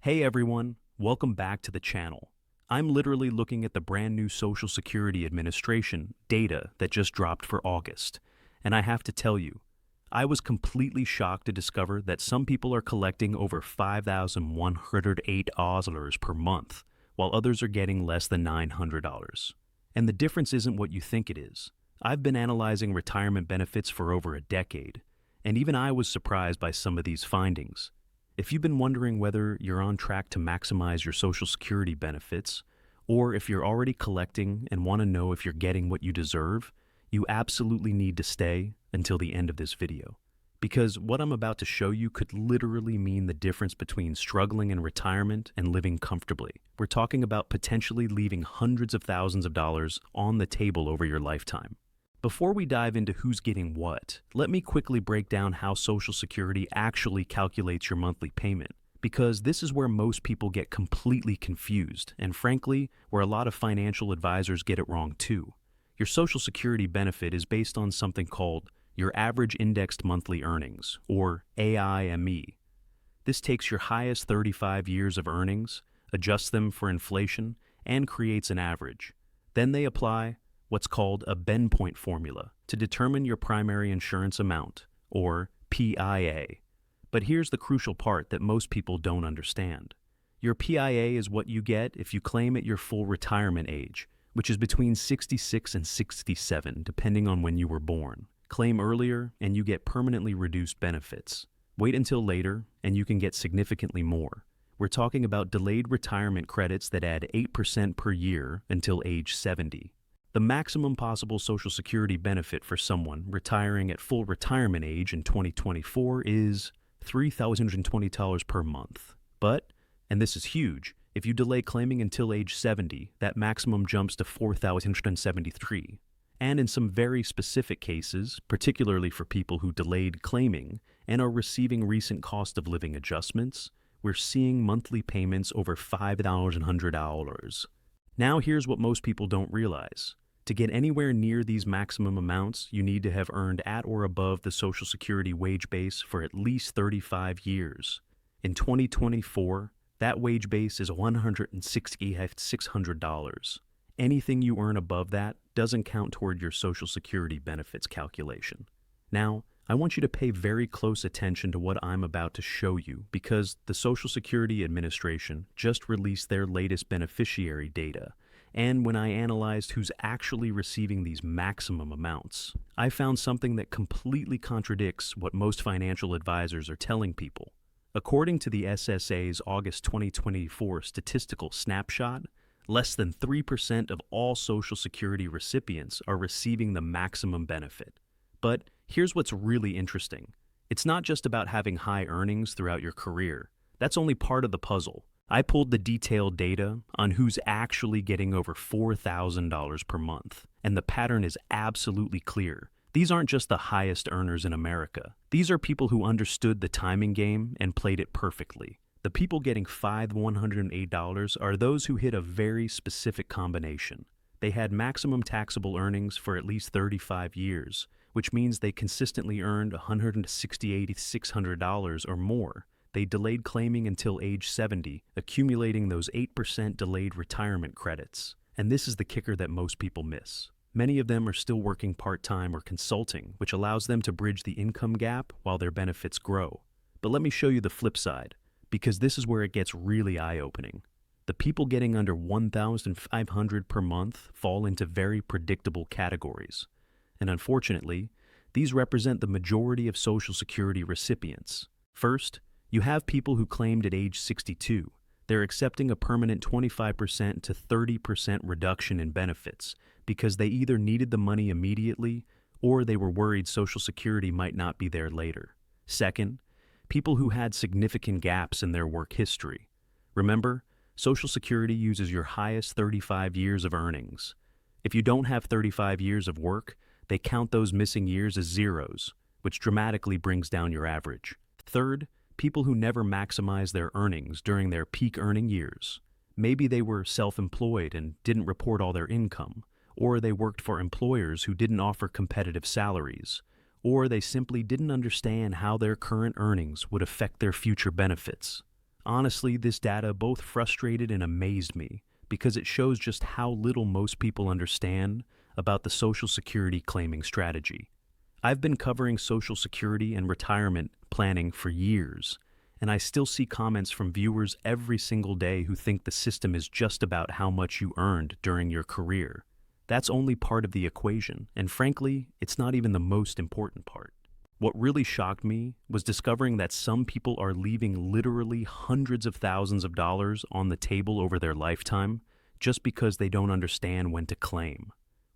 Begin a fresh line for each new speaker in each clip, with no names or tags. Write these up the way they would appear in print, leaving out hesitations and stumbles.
Hey everyone, welcome back to the channel. I'm literally looking at the brand new Social Security Administration data that just dropped for August, and I have to tell you, I was completely shocked to discover that some people are collecting over 5,108 Auslers per month, while others are getting less than $900. And the difference isn't what you think it is. I've been analyzing retirement benefits for over a decade, and even I was surprised by some of these findings. If you've been wondering whether you're on track to maximize your Social Security benefits, or if you're already collecting and want to know if you're getting what you deserve, you absolutely need to stay until the end of this video. Because what I'm about to show you could literally mean the difference between struggling in retirement and living comfortably. We're talking about potentially leaving hundreds of thousands of dollars on the table over your lifetime. Before we dive into who's getting what, let me quickly break down how Social Security actually calculates your monthly payment, because this is where most people get completely confused, and frankly, where a lot of financial advisors get it wrong too. Your Social Security benefit is based on something called your average indexed monthly earnings, or AIME. This takes your highest 35 years of earnings, adjusts them for inflation, and creates an average. Then they apply what's called a bend point formula to determine your primary insurance amount, or PIA. But here's the crucial part that most people don't understand. Your PIA is what you get if you claim at your full retirement age, which is between 66 and 67, depending on when you were born. Claim earlier, and you get permanently reduced benefits. Wait until later, and you can get significantly more. We're talking about delayed retirement credits that add 8% per year until age 70. The maximum possible Social Security benefit for someone retiring at full retirement age in 2024 is $3,020 per month. But, and this is huge, if you delay claiming until age 70, that maximum jumps to $4,073. And in some very specific cases, particularly for people who delayed claiming and are receiving recent cost of living adjustments, we're seeing monthly payments over $5,100. Now here's what most people don't realize. To get anywhere near these maximum amounts, you need to have earned at or above the Social Security wage base for at least 35 years. In 2024, that wage base is $166,600. Anything you earn above that doesn't count toward your Social Security benefits calculation. Now, I want you to pay very close attention to what I'm about to show you, because the Social Security Administration just released their latest beneficiary data. And when I analyzed who's actually receiving these maximum amounts, I found something that completely contradicts what most financial advisors are telling people. According to the SSA's August 2024 statistical snapshot, less than 3% of all Social Security recipients are receiving the maximum benefit. But here's what's really interesting. It's not just about having high earnings throughout your career. That's only part of the puzzle. I pulled the detailed data on who's actually getting over $4,000 per month, and the pattern is absolutely clear. These aren't just the highest earners in America. These are people who understood the timing game and played it perfectly. The people getting $5,108 are those who hit a very specific combination. They had maximum taxable earnings for at least 35 years, which means they consistently earned $168,600 or more. They delayed claiming until age 70, accumulating those 8% delayed retirement credits. And this is the kicker that most people miss. Many of them are still working part-time or consulting, which allows them to bridge the income gap while their benefits grow. But let me show you the flip side, because this is where it gets really eye-opening. The people getting under $1,500 per month fall into very predictable categories. And unfortunately, these represent the majority of Social Security recipients. First, you have people who claimed at age 62. They're accepting a permanent 25% to 30% reduction in benefits because they either needed the money immediately or they were worried Social Security might not be there later. Second, people who had significant gaps in their work history. Remember, Social Security uses your highest 35 years of earnings. If you don't have 35 years of work, they count those missing years as zeros, which dramatically brings down your average. Third, people who never maximize their earnings during their peak earning years. Maybe they were self-employed and didn't report all their income, or they worked for employers who didn't offer competitive salaries, or they simply didn't understand how their current earnings would affect their future benefits. Honestly, this data both frustrated and amazed me because it shows just how little most people understand about the Social Security claiming strategy. I've been covering Social Security and retirement planning for years, and I still see comments from viewers every single day who think the system is just about how much you earned during your career. That's only part of the equation, and frankly, it's not even the most important part. What really shocked me was discovering that some people are leaving literally hundreds of thousands of dollars on the table over their lifetime just because they don't understand when to claim.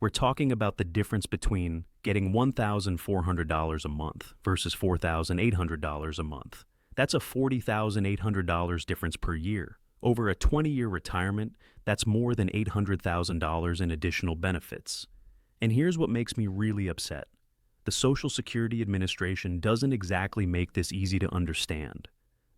We're talking about the difference between getting $1,400 a month versus $4,800 a month. That's a $40,800 difference per year. Over a 20-year retirement, that's more than $800,000 in additional benefits. And here's what makes me really upset. The Social Security Administration doesn't exactly make this easy to understand.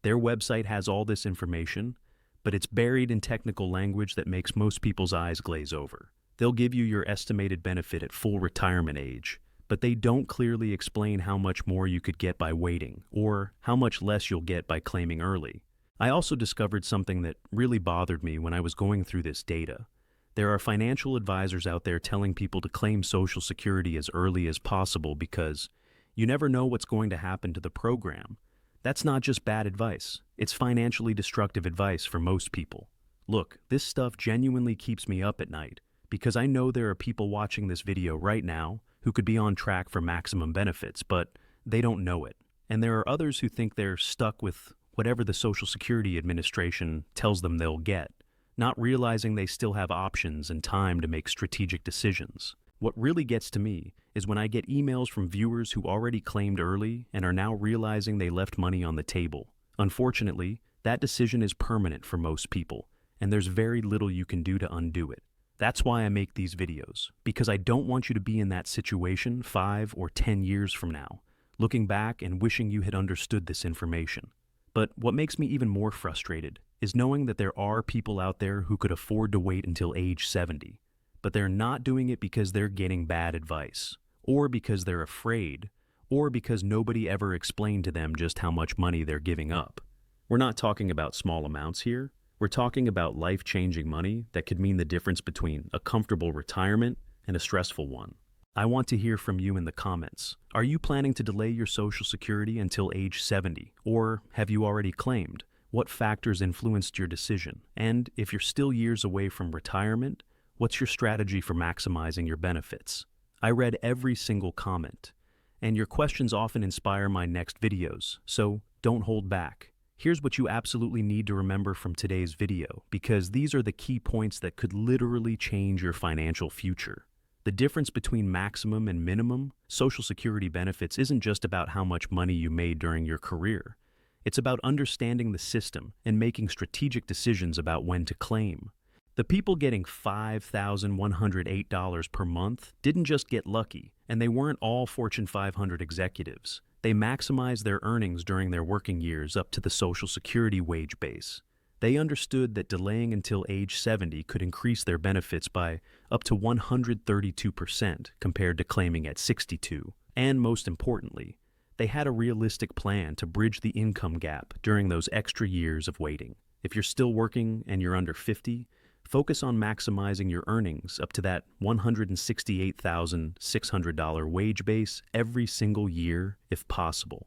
Their website has all this information, but it's buried in technical language that makes most people's eyes glaze over. They'll give you your estimated benefit at full retirement age, but they don't clearly explain how much more you could get by waiting, or how much less you'll get by claiming early. I also discovered something that really bothered me when I was going through this data. There are financial advisors out there telling people to claim Social Security as early as possible because you never know what's going to happen to the program. That's not just bad advice, it's financially destructive advice for most people. Look, this stuff genuinely keeps me up at night because I know there are people watching this video right now who could be on track for maximum benefits, but they don't know it. And there are others who think they're stuck with whatever the Social Security Administration tells them they'll get, not realizing they still have options and time to make strategic decisions. What really gets to me is when I get emails from viewers who already claimed early and are now realizing they left money on the table. Unfortunately, that decision is permanent for most people, and there's very little you can do to undo it. That's why I make these videos, because I don't want you to be in that situation 5 or 10 years from now, looking back and wishing you had understood this information. But what makes me even more frustrated is knowing that there are people out there who could afford to wait until age 70, but they're not doing it because they're getting bad advice, or because they're afraid, or because nobody ever explained to them just how much money they're giving up. We're not talking about small amounts here. We're talking about life-changing money that could mean the difference between a comfortable retirement and a stressful one. I want to hear from you in the comments. Are you planning to delay your Social Security until age 70, or have you already claimed? What factors influenced your decision? And if you're still years away from retirement, what's your strategy for maximizing your benefits? I read every single comment, and your questions often inspire my next videos, so don't hold back. Here's what you absolutely need to remember from today's video, because these are the key points that could literally change your financial future. The difference between maximum and minimum Social Security benefits isn't just about how much money you made during your career. It's about understanding the system and making strategic decisions about when to claim. The people getting $5,108 per month didn't just get lucky, and they weren't all Fortune 500 executives. They maximized their earnings during their working years up to the Social Security wage base. They understood that delaying until age 70 could increase their benefits by up to 132% compared to claiming at 62. And most importantly, they had a realistic plan to bridge the income gap during those extra years of waiting. If you're still working and you're under 50, focus on maximizing your earnings up to that $168,600 wage base every single year if possible.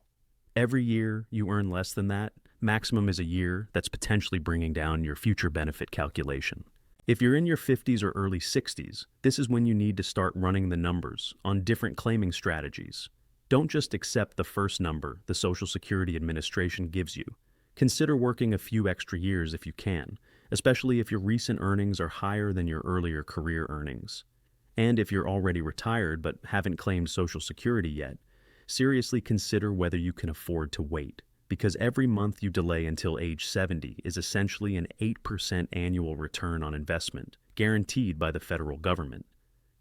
Every year you earn less than that, maximum is a year that's potentially bringing down your future benefit calculation. If you're in your 50s or early 60s, this is when you need to start running the numbers on different claiming strategies. Don't just accept the first number the Social Security Administration gives you. Consider working a few extra years if you can, especially if your recent earnings are higher than your earlier career earnings. And if you're already retired but haven't claimed Social Security yet, seriously consider whether you can afford to wait, because every month you delay until age 70 is essentially an 8% annual return on investment, guaranteed by the federal government.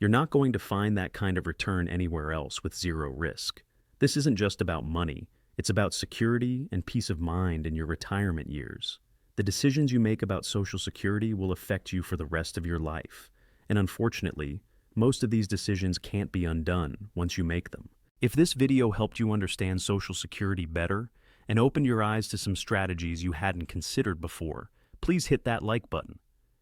You're not going to find that kind of return anywhere else with zero risk. This isn't just about money, it's about security and peace of mind in your retirement years. The decisions you make about Social Security will affect you for the rest of your life, and unfortunately, most of these decisions can't be undone once you make them. If this video helped you understand Social Security better, and opened your eyes to some strategies you hadn't considered before, please hit that like button.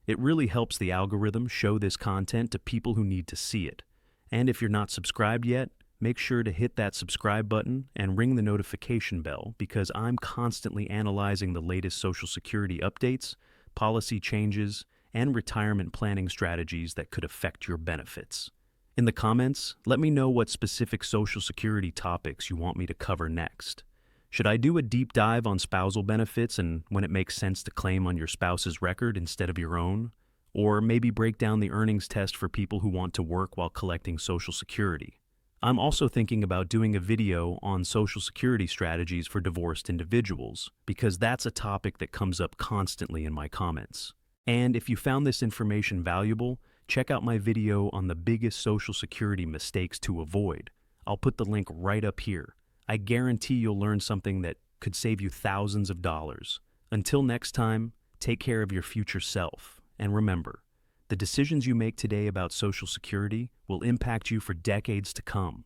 It really helps the algorithm show this content to people who need to see it. And if you're not subscribed yet, make sure to hit that subscribe button and ring the notification bell, because I'm constantly analyzing the latest Social Security updates, policy changes, and retirement planning strategies that could affect your benefits. In the comments, let me know what specific Social Security topics you want me to cover next. Should I do a deep dive on spousal benefits and when it makes sense to claim on your spouse's record instead of your own? Or maybe break down the earnings test for people who want to work while collecting Social Security? I'm also thinking about doing a video on Social Security strategies for divorced individuals, because that's a topic that comes up constantly in my comments. And if you found this information valuable, check out my video on the biggest Social Security mistakes to avoid. I'll put the link right up here. I guarantee you'll learn something that could save you thousands of dollars. Until next time, take care of your future self. And remember, the decisions you make today about Social Security will impact you for decades to come.